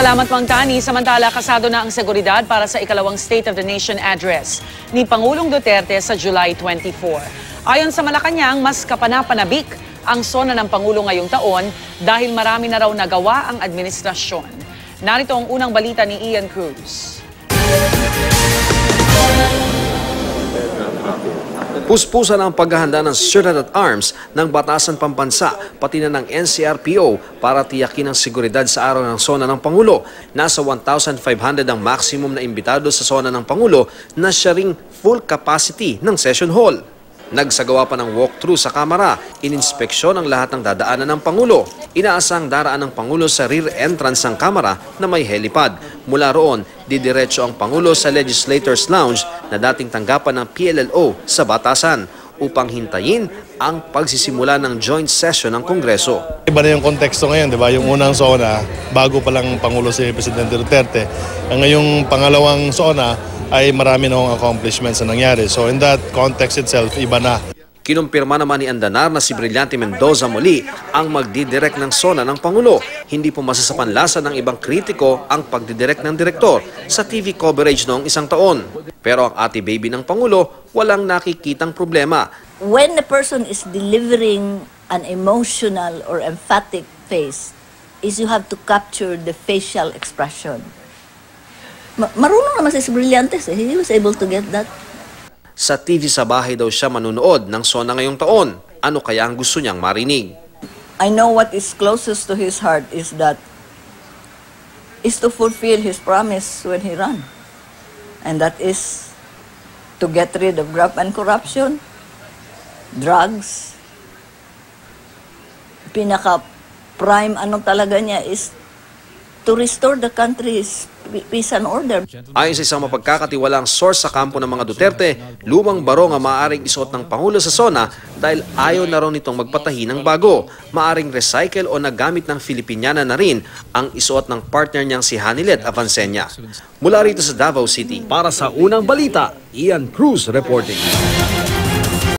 Salamat, Mang Tani. Samantala, kasado na ang seguridad para sa ikalawang State of the Nation address ni Pangulong Duterte sa July 24. Ayon sa Malacanang, mas kapanapanabik ang sona ng Pangulo ngayong taon dahil marami na raw nagawa ang administrasyon. Narito ang unang balita ni Ian Cruz. Puspusan ang paghahanda ng Certificate at Arms ng Batasan Pambansa pati na ng NCRPO para tiyakin ang seguridad sa araw ng sona ng Pangulo. Nasa 1,500 ang maximum na imbitado sa sona ng Pangulo na siya ring full capacity ng session hall. Nagsagawa pa ng walkthrough sa Kamara, ininspeksyon ang lahat ng dadaanan ng Pangulo. Inaasang daraan ng Pangulo sa rear entrance ng Kamara na may helipad. Mula roon, didiretso ang Pangulo sa Legislators Lounge na dating tanggapan ng PLLO sa Batasan upang hintayin ang pagsisimula ng joint session ng Kongreso. Iba na yung konteksto ngayon, di ba? Yung unang SONA, bago pa lang Pangulo si Presidente Duterte. Ang ngayong pangalawang SONA ay marami na akong accomplishments na nangyari. So in that context itself, iba na. Kinumpirma naman ni Andanar na si Brillante Mendoza muli ang magdidirect ng SONA ng Pangulo. Hindi po masasapanlasa ng ibang kritiko ang pagdidirect ng direktor sa TV coverage noong isang taon. Pero ang ate baby ng Pangulo, walang nakikitang problema. When a person is delivering an emotional or emphatic face, is you have to capture the facial expression. Marunong naman si Brillantes, he was able to get that. Sa TV sa bahay daw siya manunood ng SONA ngayong taon. Ano kaya ang gusto niyang marinig? I know what is closest to his heart is to fulfill his promise when he ran. And that is to get rid of graft and corruption, drugs. Pinaka-prime talaga niya is to restore the country's peace and order. Ayon sa isang mapagkakatiwalaang source sa kampo ng mga Duterte, lumang barong ang maaaring isuot ng Pangulo sa SONA dahil ayaw na raw nitong magpatahi ng bago. Maaring recycle o nagamit ng Filipiniana na rin ang isuot ng partner niyang si Hanilet Avancenia. Mula rito sa Davao City, para sa unang balita, Ian Cruz reporting.